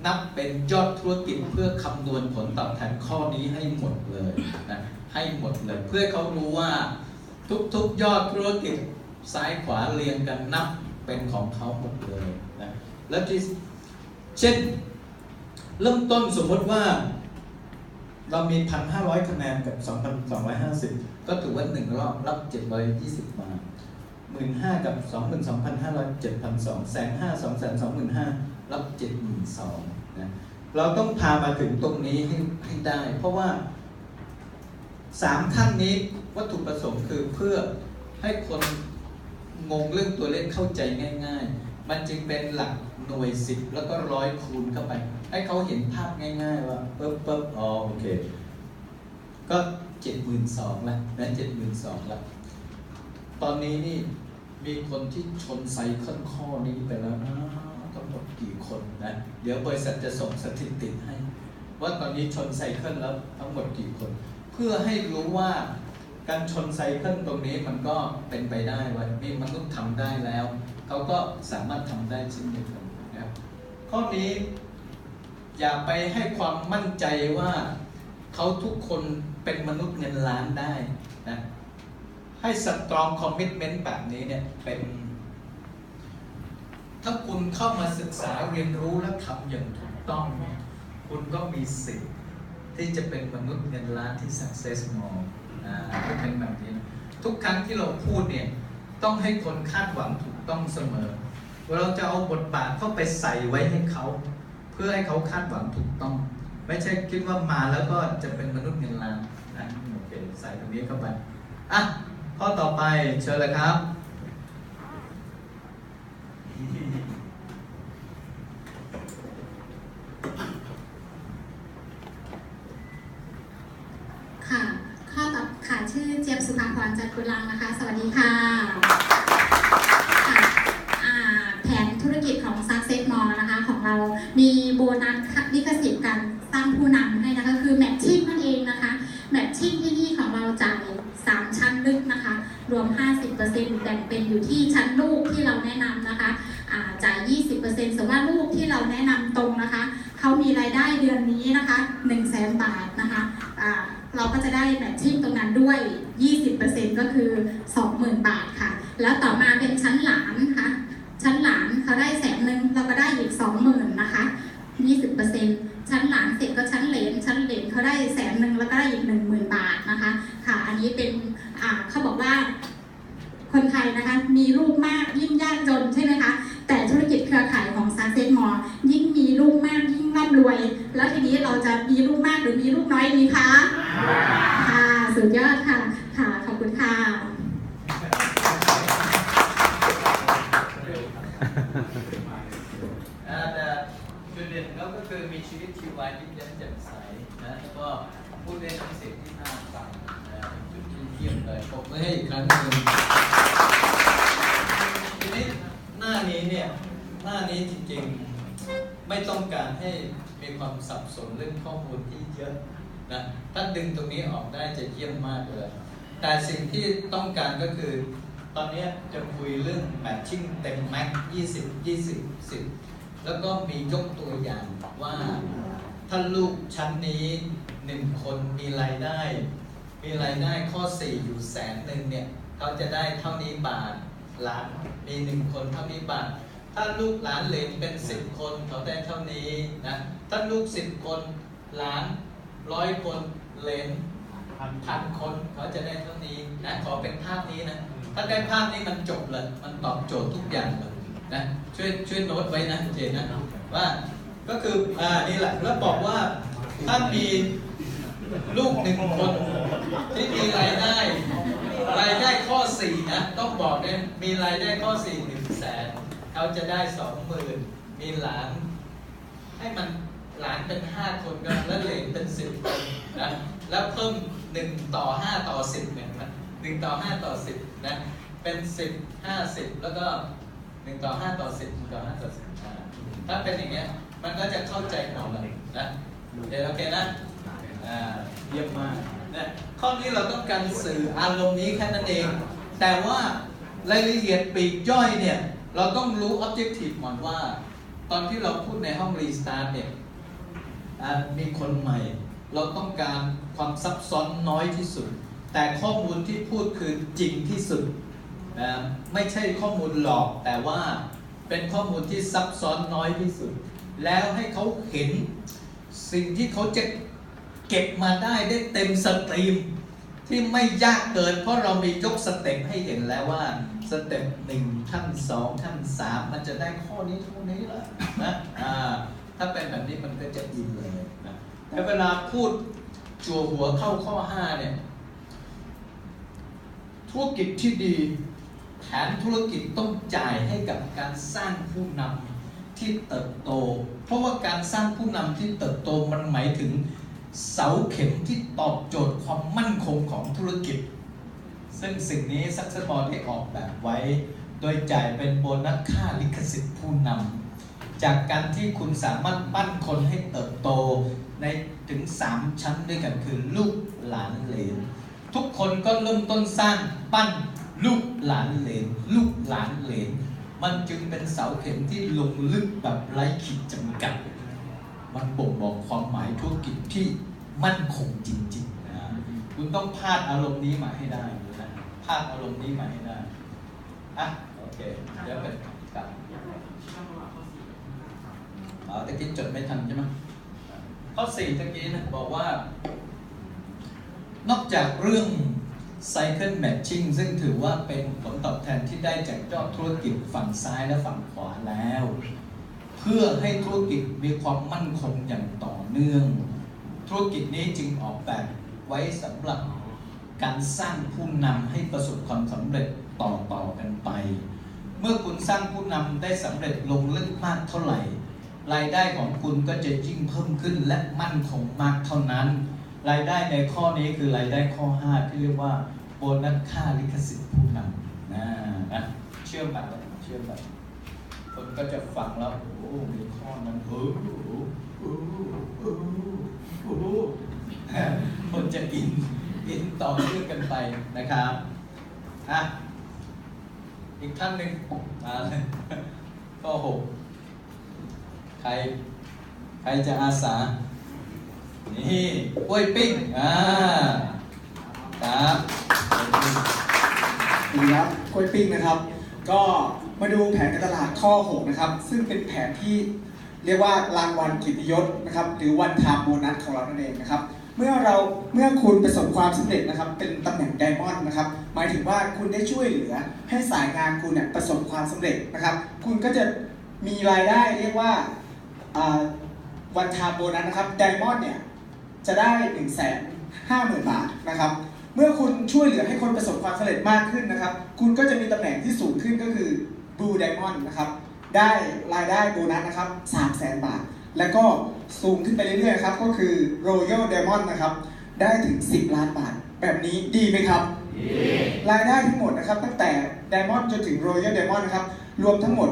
นับเป็นยอดธุรกิจเพื่อคำนวณผลตอบแทนข้อนี้ให้หมดเลยนะให้หมดเลยเพื่อเขารู้ว่าทุกยอดธุรกิจซ้ายขวาเรียงกันนับเป็นของเขาหมดเลยนะแล้วที่เช่นเริ่มต้นสมมติว่าเรามี 1,500 คะแนนกับ 2,250 ก็ถือว่า1รอบรับ720 บาท 15,000 กับ 22,500 7,200 150,000 2,25,000 รับ 72,000 นะเราต้องพามาถึงตรงนี้ให้ได้ เพราะว่า3ขั้นนี้วัตถุประสงค์คือเพื่อให้คนงงเรื่องตัวเลขเข้าใจง่ายๆมันจึงเป็นหลัก หน่วย10แล้วก็100คูณเข้าไปให้เขาเห็นภาพง่ายๆว่าปึ๊บอ๋อโอเคก็ 72,000 ละนะ 72,000 ละตอนนี้นี่มีคนที่ชนไซเคิลข้อนี้ไปแล้วนะทั้งหมดกี่คนนะเดี๋ยวบริษัทจะส่งสถิติให้ว่าตอนนี้ชนไซเคิลแล้วทั้งหมดกี่คนเพื่อให้รู้ว่าการชนไซเคิลตรงนี้มันก็เป็นไปได้ว่ามีมนุษย์ทำได้แล้วเขาก็สามารถทำได้เช่นเดียวกันนะครับข้อนี้อย่าไปให้ความมั่นใจว่าเขาทุกคนเป็นมนุษย์เงินล้านได้นะให้สตรองคอมมิตเมนต์แบบนี้เนี่ยเป็นถ้าคุณเข้ามาศึกษาเรียนรู้และทำอย่างถูกต้องเนี่ยคุณก็มีสิทธิ์ที่จะเป็นมนุษย์เงินล้านที่ success more ก็เป็นแบบนี้นะทุกครั้งที่เราพูดเนี่ยต้องให้คนคาดหวังถูกต้องเสมอเราจะเอาบทบาทเข้าไปใส่ไว้ให้เขาเพื่อให้เขาคาดหวังถูกต้องไม่ใช่คิดว่ามาแล้วก็จะเป็นมนุษย์เงินล้านนะโอเคใส่ตรงนี้เข้าไปอ่ะข้อต่อไปเชิญเลยครับค่ะข้อต่อค่ะชื่อเจี๊ยบสุภาพรจันทร์กุลังนะคะสวัสดีค่ะแผนธุรกิจของ Success More นะคะของเรามีโบนัสลิขสิทธิ์การสร้างผู้นำให้นะคะคือแมทชิ่งนั่นเองนะคะแมทชิ่งที่นี่ของเราจ่าย3ชั้นลึกนะคะรวม 50% แบ่งเป็นอยู่ที่ชั้นลูกที่เราแนะนำนะคะจ่าย 20% ส่วนว่าลูกที่เราแนะนำตรงนะคะเขามีรายได้เดือนนี้นะคะ 100,000 บาทนะคะเราก็จะได้แมทชิ่งตรงนั้นด้วย 20% ก็คือ 20,000 บาทค่ะแล้วต่อมาเป็นชั้นหลานค่ะชั้นหลานเขาได้100,000เราก็ได้อีก 20,000 นะคะ 20% ชั้นหลานเสร็จก็ชั้นเหลนเขาได้100,000แล้วก็ได้อีก 10,000 บาทนะคะค่ะอันนี้เป็นเขาบอกว่าคนไทยนะคะมีลูกมากยิ่งยากจนใช่ไหมคะแต่ธุรกิจเครือข่ายของ Success More ยิ่งมีลูกมากยิ่งร่ำรวยแล้วทีนี้เราจะมีลูกมากหรือมีลูกน้อยดีคะค่ะสุดยอดค่ะค่ะขอบคุณค่ะแต่จุดเด่นเขาก็คือมีชีวิตชีวายิ้มแย้มแจ่มใสนะแล้วก็พูดได้ทั้งเสียงที่น่าฟังนะจุดที่เยี่ยมเลยผมไม่ให้อีกครั้งหนึ่งทีนี้หน้านี้เนี่ยหน้านี้จริงๆไม่ต้องการให้มีความสับสนเรื่องข้อมูลที่เยอะนะถ้าดึงตรงนี้ออกได้จะเยี่ยมมากเลยแต่สิ่งที่ต้องการก็คือตอนนี้จะคุยเรื่องแมทชิ่งเต็มแม็ก20 แล้วก็มียกตัวอย่างว่าถ้าลูกชั้นนี้1คนมีรายได้ข้อ4อยู่100,000เนี่ยเขาจะได้เท่านี้บาทหลานมี1คนเท่านี้บาทถ้าลูกหลานเหลนเป็น10คนเขาได้เท่านี้นะถ้าลูก10คนหลาน100คนเหลน1,000 คนเขาจะได้เท่านี้นะขอเป็นภาพนี้นะถ้าได้ภาพนี้มันจบเลยมันตอบโจทย์ทุกอย่างเลยนะช่วยโน้ตไว้นะเจนนะว่าก็คือนี่แหละแล้วบอกว่าถ้ามีลูก1คนที่มีรายได้ข้อ4นะต้องบอกเนี่ยมีรายได้ข้อ4 100,000เขาจะได้ 20,000มีหลานให้มันหลานเป็น5คนก็แล้วเหลนเป็น10คนนะแล้วเพิ่ม1ต่อ5ต่อ10เนี่ยมัน1ต่อ5ต่อ10นะเป็น10 50แล้วก็1ต่อ5ต่อ10 1ต่อ5ต่อ10ถ้าเป็นอย่างเงี้ยมันก็จะเข้าใจหมดเลยนะเดี๋ยวโอเคนะเยี่ยมมากนะข้อนี้เราต้องการสื่ออารมณ์นี้แค่นั้นเองแต่ว่ารายละเอียดปลีกย่อยเนี่ยเราต้องรู้ objective หมดว่าตอนที่เราพูดในห้องรีสตาร์ทเนี่ยมีคนใหม่เราต้องการความซับซ้อนน้อยที่สุดแต่ข้อมูลที่พูดคือจริงที่สุดไม่ใช่ข้อมูลหลอกแต่ว่าเป็นข้อมูลที่ซับซ้อนน้อยที่สุดแล้วให้เขาเห็นสิ่งที่เขาจะเก็บมาได้เต็มสตรีมที่ไม่ยากเกินเพราะเรามียกสเต็ปให้เห็นแล้วว่าสเต็ป1ขั้น2ขั้น3มันจะได้ข้อนี้เท่านี้แหละนะถ้าเป็นแบบนี้มันก็จะอินเลยนะแต่เวลาพูดจั่วหัวเข้าข้อ5เนี่ยธุรกิจที่ดีแผนธุรกิจต้องจ่ายให้กับการสร้างผู้นำ ที่เติบโตเพราะว่าการสร้างผู้นำที่เติบโตมันหมายถึงเสาเข็มที่ตอบโจทย์ความมั่นคงของธุรกิจซึ่งสิ่งนี้ซักเซสมอลได้ออกแบบไว้โดยจ่ายเป็นโบนัสค่าลิขสิทธิ์ผู้นำจากการที่คุณสามารถปั้นคนให้เติบโตในถึง3ชั้นด้วยกันคือลูกหลานเหลนทุกคนก็เริ่มต้นสร้างปั้นลูกหลานเหลนลูกหลานเหลนมันจึงเป็นเสาเข็มที่ลงลึกแบบไร้ขีดจำกัดมันบ่งบอกความหมายธุรกิจที่มั่นคงจริงๆนะคุณต้องพาดอารมณ์นี้มาให้ได้นะพาดอารมณ์นี้มาให้ได้อ่ะโอเคเดี๋ยวเป็นกับตะกี้จดไม่ทันใช่ไหมข้อ4ตะกี้นะบอกว่านอกจากเรื่อง Cycle Matching ซึ่งถือว่าเป็นผลตอบแทนที่ได้จากยอดธุรกิจฝั่งซ้ายและฝั่งขวาแล้ว เพื่อให้ธุรกิจมีความมั่นคงอย่างต่อเนื่องธุรกิจนี้จึงออกแบบไว้สำหรับการสร้างผู้นำให้ประสบความสำเร็จต่อกันไปเมื่อคุณสร้างผู้นำได้สำเร็จลงลึกมากเท่าไหร่รายได้ของคุณก็จะยิ่งเพิ่มขึ้นและมั่นคงมากเท่านั้นรายได้ในข้อนี้คือรายได้ข้อ5ที่เรียกว่าโบนัสค่าลิขสิทธิ์ผู้นำนะเชื่อมแบบคนก็จะฟังแล้วโอ้มีข้อนั้นคนจะอินต่อเนื่องกันไปนะครับอีกท่านหนึ่งมาเลยข้อ6ใครจะอาสานี่กล้วยปิ้งครับดีครับกล้วยปิ้งนะครับก็มาดูแผนการตลาดข้อ6นะครับซึ่งเป็นแผนที่เรียกว่ารางวัลเกียรติยศนะครับหรือวันไทม์โบนัสของเรานั่นเองนะครับเมื่อคุณประสบความสำเร็จนะครับเป็นตำแหน่งไดมอนด์นะครับหมายถึงว่าคุณได้ช่วยเหลือให้สายงานคุณเนี่ยประสบความสำเร็จนะครับคุณก็จะมีรายได้เรียกว่าวันไทม์โบนัสนะครับไดมอนด์เนี่ยจะได้ 150,000 บาทนะครับเมื่อคุณช่วยเหลือให้คนประสบความสำเร็จมากขึ้นนะครับคุณก็จะมีตำแหน่งที่สูงขึ้นก็คือ Blue Diamond นะครับได้รายได้โบนัสนะครับ 300,000 บาทแล้วก็สูงขึ้นไปเรื่อยๆครับก็คือ Royal Diamond นะครับได้ถึง10 ล้านบาทแบบนี้ดีไหมครับดีรายได้ทั้งหมดนะครับตั้งแต่ Diamond จนถึง Royal Diamond นะครับรวมทั้งหมด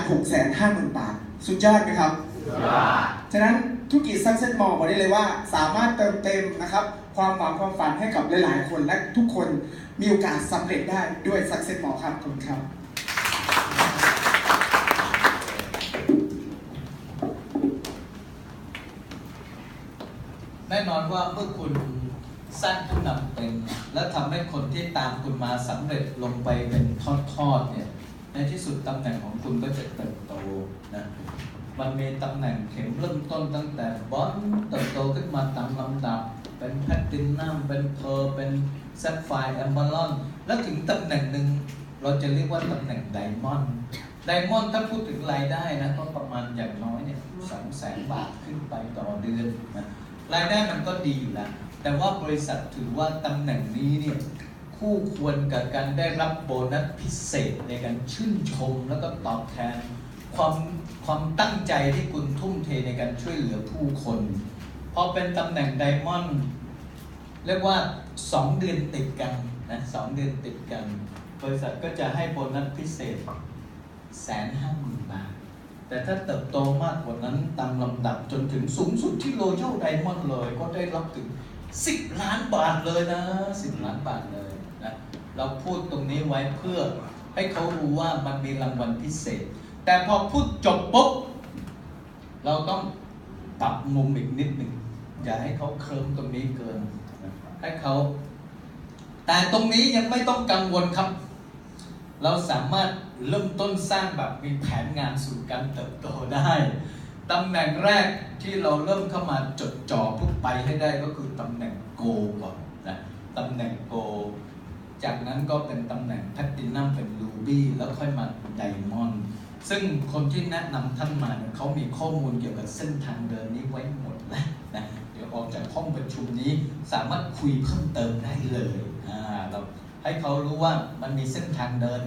19,650,000 บาทสุดยอดไหมครับสุดยอดฉะนั้นธุรกิจ Success Mall บอกได้เลยว่าสามารถเติมเต็มนะครับความหวังความฝันให้กับหลายๆคนและทุกคนมีโอกาสสำเร็จได้ด้วย Success Mall ครับขอบคุณครับแน่นอนว่าเมื่อคุณสร้างผู้นำเป็นและทำให้คนที่ตามคุณมาสำเร็จลงไปเป็นทอดๆเนี่ยในที่สุดตำแหน่งของคุณก็จะเติบโตนะมันมีตำแหน่งเข็มเริ่มต้นตั้งแต่บอนเติบโตขึ้นมาตามลำดับเป็นแพลตินัมเป็นเพอร์เป็นแซฟไฟร์แอมเบอรอนแล้วถึงตำแหน่งหนึ่งเราจะเรียกว่าตำแหน่งไดมอนด์ถ้าพูดถึงรายได้นะก็ประมาณอย่างน้อยเนี่ย200,000 บาทขึ้นไปต่อเดือนนะรายได้มันก็ดีอยู่แล้วแต่ว่าบริษัทถือว่าตำแหน่งนี้เนี่ยคู่ควรกับการได้รับโบนัสพิเศษในการชื่นชมแล้วก็ตอบแทนความตั้งใจที่คุณทุ่มเทในการช่วยเหลือผู้คนพอเป็นตำแหน่งไดมอนด์เรียกว่า2 เดือนติดกันนะ2 เดือนติดกันบริษัทก็จะให้โบนัสพิเศษ 150,000 บาทแต่ถ้าเติบโตมากกว่านั้นตามลำดับจนถึงสูงสุดที่โรยัลไดมอนด์เลยก็ได้รับถึง10 ล้านบาทเลยนะ10 ล้านบาทเลยนะเราพูดตรงนี้ไว้เพื่อให้เขารู้ว่ามันมีรางวัลพิเศษแต่พอพูดจบปุ๊บเราต้องปรับมุมอีกนิดหนึ่งอย่าให้เขาเคลิ้มตรงนี้เกินให้เขาแต่ตรงนี้ยังไม่ต้องกังวลครับเราสามารถเริ่มต้นสร้างแบบมีแผนงานสู่การเติบโตได้ตำแหน่งแรกที่เราเริ่มเข้ามาจดจ่อพุ่งไปให้ได้ก็คือตำแหน่งโกก่อนนะตำแหน่งโกจากนั้นก็เป็นตำแหน่งแพลตินัมเป็นรูบี้แล้วค่อยมาไดมอนด์ซึ่งคนที่แนะนำท่านมาเนี่ยเขามีข้อมูลเกี่ยวกับเส้นทางเดินนี้ไว้หมดแล้วนะเดี๋ยวออกจากห้องประชุมนี้สามารถคุยเพิ่มเติมได้เลยเราให้เขารู้ว่ามันมีเส้นทางเดิน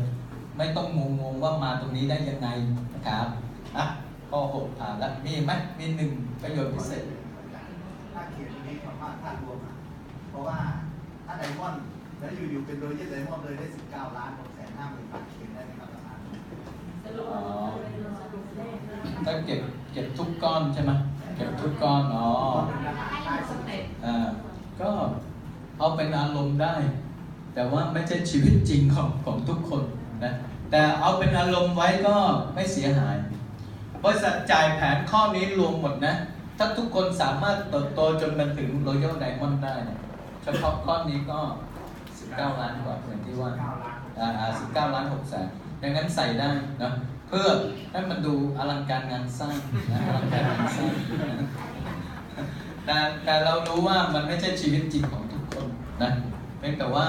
ไม่ต้องงงว่ามาตรงนี้ได้ยังไงนะครับ ข้อ 6 ผ่านแล้วมีไหมมี1ประโยชน์พิเศษ ถ้าเขียนนี้คำว่าถ้ารวมอ่ะเพราะว่าถ้าไดมอนด์แล้วอยู่ๆเป็นโดยยึดไดมอนด์เลยได้19 ล้าน 650,000 บาทเขียนได้ไหมครับอาจารย์ อ๋อถ้าเก็บทุกก้อนใช่ไหมเก็บทุกก้อนอ๋อก็เอาเป็นอารมณ์ได้ แต่ว่าไม่ใช่ชีวิตจริงของทุกคนนะแต่เอาเป็นอารมณ์ไว้ก็ไม่เสียหายบริษัทจ่ายแผนข้อนี้รวมหมดนะถ้าทุกคนสามารถเติบโตจนมันถึง Royal Diamond ได้เนี่ยเฉพาะก้อนนี้ก็19 ล้านกว่าเหมือนที่ว่า19 ล้าน 6 แสนดังนั้นใส่ได้นะเพื่อให้มันดูอลังการงานสร้างนะอลังการงานสร้างแต่เรารู้ว่ามันไม่ใช่ชีวิตจริงของทุกคนนะเพียงแต่ว่า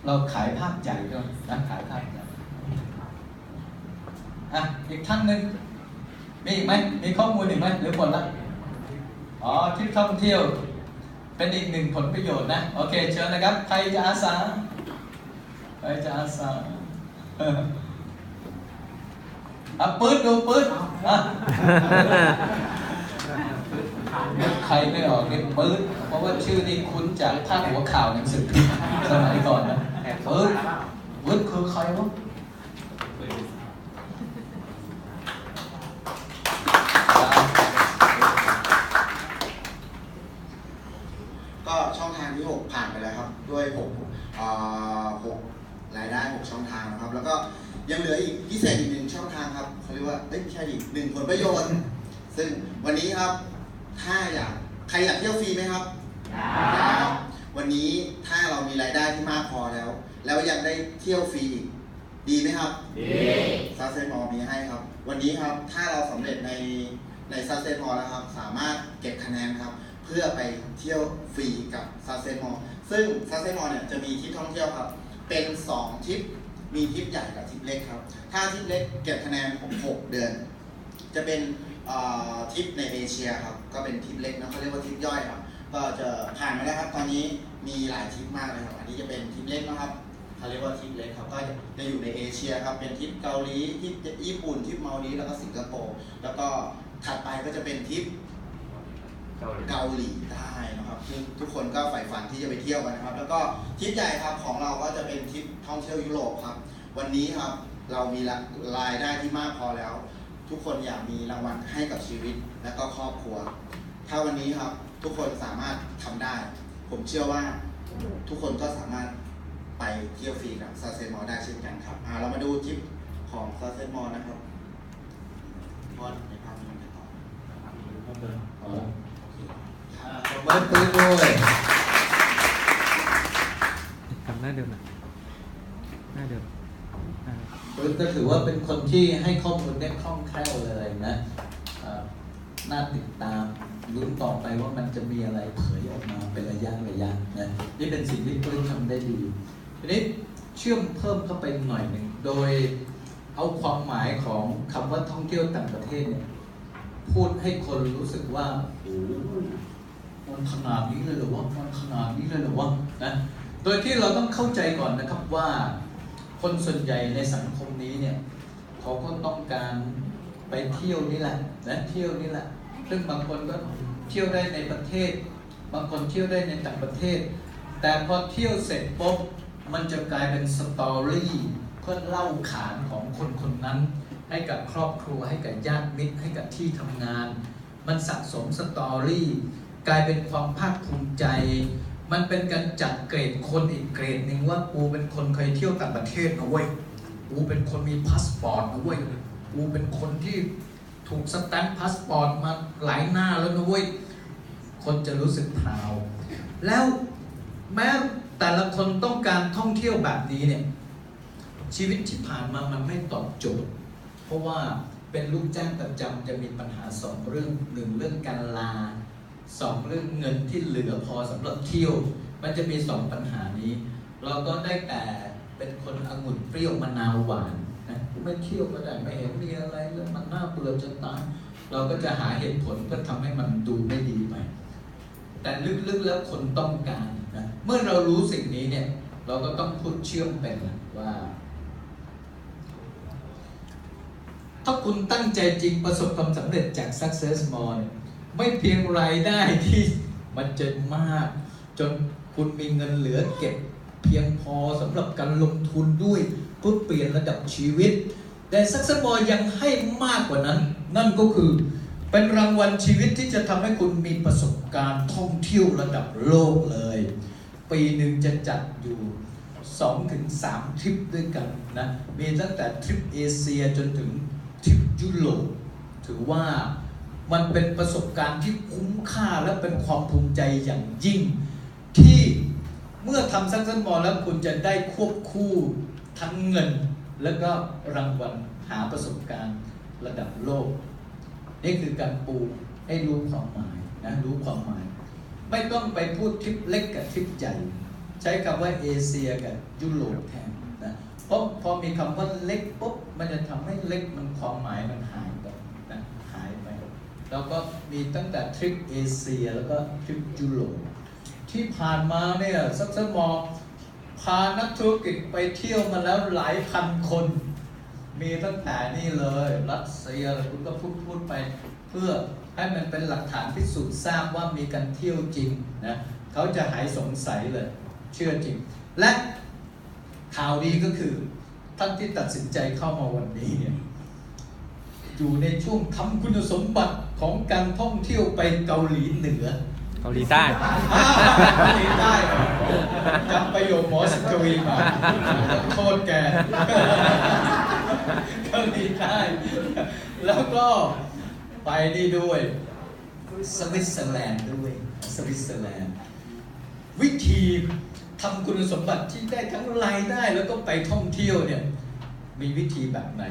เราขายภาพใหญ่ด้วยนะขายภาพใหญ่อีกท่านหนึ่งมีอีกไหมมีข้อมูลอีกไหมหรือหมดละอ๋อทริปท่องเที่ยวเป็นอีกหนึ่งผลประโยชน์นะโอเคเชิญนะครับใครจะอาสาปื๊ดดูปื๊ดใครไม่ออกนี่ปื๊ดเพราะว่าชื่อนี่คุ้นจากพาดหัวข่าวหนังสือพิมพ์สมัยก่อนนะปื๊ดคือใครวะก็ช่องทางที่ 6 ผ่านไปแล้วครับด้วย6รายได้ 6 ช่องทางนะครับแล้วก็ยังเหลืออีกพิเศษอีก1ช่องทางครับเขาเรียกว่าไม่ใช่อีก1ผลประโยชน์ซึ่งวันนี้ครับถ้าใครอยากเที่ยวฟรีไหมครับครับวันนี้ถ้าเรามีรายได้ที่มากพอแล้วยังได้เที่ยวฟรีอีกดีไหมครับดีซัสเซนมอลมีให้ครับวันนี้ครับถ้าเราสำเร็จในซัสเซนมอลแล้วครับสามารถเก็บคะแนนครับเพื่อไปเที่ยวฟรีกับซัสเซนมอลซึ่งซัสเซนมอลเนี่ยจะมีทริปท่องเที่ยวครับเป็น2ทริปมีทริปใหญ่กับทริปเล็กครับถ้าทริปเล็กเก็บคะแนน6 เดือนจะเป็นทริปในเอเชียครับก็เป็นทริปเล็กนะเขาเรียกว่าทริปย่อยครับก็จะผ่านมาแล้วครับตอนนี้มีหลายทริปมากเลยครับอันนี้จะเป็นทริปเล็กนะครับเขาเรียกว่าทริปเล็กครับก็จะอยู่ในเอเชียครับเป็นทริปเกาหลีทริปญี่ปุ่นทริปมาลดีฟแล้วก็สิงคโปร์แล้วก็ถัดไปก็จะเป็นทริปเกาหลีใต้นะครับซึ่งทุกคนก็ใฝ่ฝันที่จะไปเที่ยวกันนะครับแล้วก็ทริปใหญ่ครับของเราก็จะเป็นทริปท่องเที่ยวยุโรปครับวันนี้ครับเรามีรายได้ที่มากพอแล้วทุกคนอยากมีรางวัลให้กับชีวิตและก็ครอบครัวถ้าวันนี้ครับทุกคนสามารถทำได้ผมเชื่อว่าทุกคนก็สามารถไปเที่ยวฟรีกับซัสเซนมอลได้เช่นกันครับเรามาดูทริปของซัสเซนมอลนะครับพอในภาพนี้กันต่อมาปืนด้วย ทำหน้าเดิมนะหน้าเดิมปืนก็ถือว่าเป็นคนที่ให้ข้อมูลได้คล่องแคล่วเลยนะน่าติดตามลุ้นต่อไปว่ามันจะมีอะไรเผยออกมาเป็นระยะนะนี่เป็นสิ่งที่ปืนทำได้ดีทีนี้เชื่อมเพิ่มเข้าไปหน่อยหนึ่งโดยเอาความหมายของคำว่าท่องเที่ยวต่างประเทศเนี่ยพูดให้คนรู้สึกว่าโอ้มันขนาดนี้เลยเหรอวะมันขนาดนี้เลยเหรอวะนะโดยที่เราต้องเข้าใจก่อนนะครับว่าคนส่วนใหญ่ในสังคมนี้เนี่ยเขาก็ต้องการไปเที่ยวนี่แหละนะเที่ยวนี่แหละซึ่งบางคนก็เที่ยวได้ในประเทศบางคนเที่ยวได้ในต่างประเทศแต่พอเที่ยวเสร็จปุ๊บมันจะกลายเป็นสตอรี่เพื่อเล่าขานของคนคนนั้นให้กับครอบครัวให้กับญาติมิตรให้กับที่ทำงานมันสะสมสตอรี่กลายเป็นความภาคภูมิใจมันเป็นการจัดเกรดคนอีกเกรดหนึ่งว่ากูเป็นคนเคยเที่ยวต่างประเทศนะเว้ยกูเป็นคนมีพาสปอร์ตนะเว้ยกูเป็นคนที่ถูกสแตมป์พาสปอร์ตมาหลายหน้าแล้วนะเว้ยคนจะรู้สึกพราวแล้วแม้แต่ละคนต้องการท่องเที่ยวแบบนี้เนี่ยชีวิตที่ผ่านมามันไม่ตอบโจทย์เพราะว่าเป็นลูกจ้างประจำจะมีปัญหา2เรื่อง1เรื่องการลา2เรื่องเงินที่เหลือพอสำหรับเที่ยวมันจะมี2ปัญหานี้เราก็ได้แต่เป็นคนองุ่นเปรี้ยวมะนาวหวานนะไม่เที่ยวก็ได้ไม่เห็นมีอะไรแล้วมันน่าเบื่อจนตายเราก็จะหาเหตุผลเพื่อทำให้มันดูไม่ดีไปแต่ลึกๆแล้วคนต้องการนะเมื่อเรารู้สิ่งนี้เนี่ยเราก็ต้องพูดเชื่อมเป็นว่า ถ้าคุณตั้งใจจริงประสบความสำเร็จจาก Success More เนี่ยไม่เพียงรายได้ที่มันจะมากจนคุณมีเงินเหลือเก็บเพียงพอสำหรับการลงทุนด้วยเพื่อเปลี่ยนระดับชีวิตแต่ Success More ยังให้มากกว่านั้นนั่นก็คือเป็นรางวัลชีวิตที่จะทำให้คุณมีประสบการณ์ท่องเที่ยวระดับโลกเลยปีหนึ่งจะจัดอยู่ 2-3 ทริปด้วยกันนะมีตั้งแต่ทริปเอเชียจนถึงทริปยุโรปถือว่ามันเป็นประสบการณ์ที่คุ้มค่าและเป็นความภูมิใจอย่างยิ่งที่เมื่อทำซักซันมอแล้วคุณจะได้ควบคู่ทั้งเงินแล้วก็รางวัลหาประสบการณ์ระดับโลกนี่คือการปูให้รู้ความหมายนะรู้ความหมายไม่ต้องไปพูดทริปเล็กกับทริปใหญ่ใช้คำว่าเอเชียกับยุโรปแทนนะเพราะพอมีคำว่าเล็กปุ๊บมันจะทำให้เล็กมันความหมายมันหายไปนะหายไปแล้วก็มีตั้งแต่ทริปเอเชียแล้วก็ทริปยุโรปที่ผ่านมาเนี่ยซักซันมอพานักธุรกิจไปเที่ยวมาแล้วหลายพันคนมีตั้งแต่นี่เลยรัสเซียคุณก็พูดไปเพื่อให้มันเป็นหลักฐานพิสูจน์ทราบว่ามีการเที่ยวจริงนะเขาจะหายสงสัยเลยเชื่อจริงและข่าวดีก็คือท่านที่ตัดสินใจเข้ามาวันนี้เนี่ยอยู่ในช่วงทำคุณสมบัติของการท่องเที่ยวไปเกาหลีเหนือ เกาหลีใต้ เกาหลีใต้จำประโยคหมอสกวีมาโทษแกเกาหลีใต้แล้วก็ไปนี่ด้วยสวิตเซอร์แลนด์ด้วยสวิตเซอร์แลนด์วิธีทำคุณสมบัติที่ได้ทั้งรายได้แล้วก็ไปท่องเที่ยวเนี่ยมีวิธีแบบไหน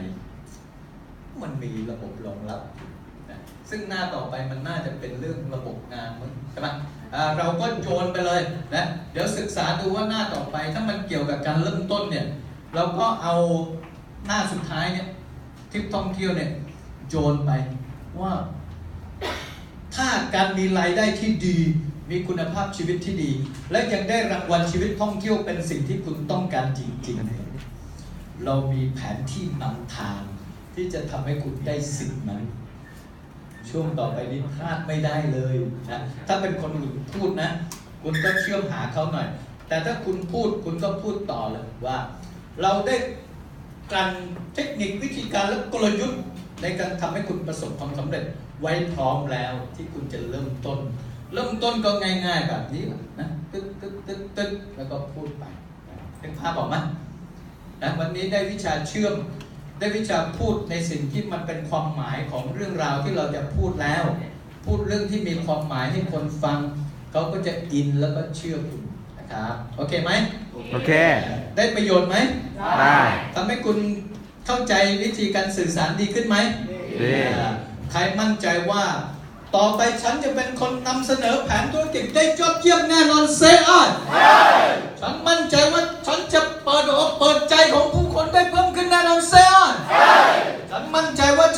มันมีระบบรองรับนะซึ่งหน้าต่อไปมันน่าจะเป็นเรื่องระบบงานมั้งใช่ไหมเราก็โยนไปเลยนะเดี๋ยวศึกษาดูว่าหน้าต่อไปถ้ามันเกี่ยวกับการเริ่มต้นเนี่ยเราก็เอาหน้าสุดท้ายเนี่ยทริปท่องเที่ยวเนี่ยโยนไปว่าถ้าการมีรายได้ที่ดีมีคุณภาพชีวิตที่ดีและยังได้รางวัลชีวิตท่องเที่ยวเป็นสิ่งที่คุณต้องการจริงๆเรามีแผนที่นำทางที่จะทำให้คุณได้สิ่งนั้นช่วงต่อไปนี้พลาดไม่ได้เลยนะถ้าเป็นคนอื่นพูดนะคุณก็เชื่อมหาเขาหน่อยแต่ถ้าคุณพูดคุณก็พูดต่อเลยว่าเราได้การเทคนิควิธีการและกลยุทธ์ในการทำให้คุณประสบความสำเร็จไว้พร้อมแล้วที่คุณจะเริ่มต้นก็ง่ายๆแบบนี้นะตึ๊ดแล้วก็พูดไปเป็นภาพออกมานะวันนี้ได้วิชาเชื่อมได้วิชาพูดในสิ่งที่มันเป็นความหมายของเรื่องราวที่เราจะพูดแล้วพูดเรื่องที่มีความหมายให้คนฟังเขาก็จะอินแล้วก็เชื่อคุณนะครับโอเคไหมโอเคได้ประโยชน์ไหมได้ทำให้คุณเข้าใจวิธีการสื่อสารดีขึ้นไหมดีใครมั่นใจว่าต่อไปฉันจะเป็นคนนำเสนอแผนธุรกิจได้ยอดเยี่ยมแน่นอนเซออนฉันมั่นใจว่าฉันจะเปิดอกเปิดใจของผู้คนได้เพิ่มขึ้นแน่นอนเซออนฉันมั่นใจว่า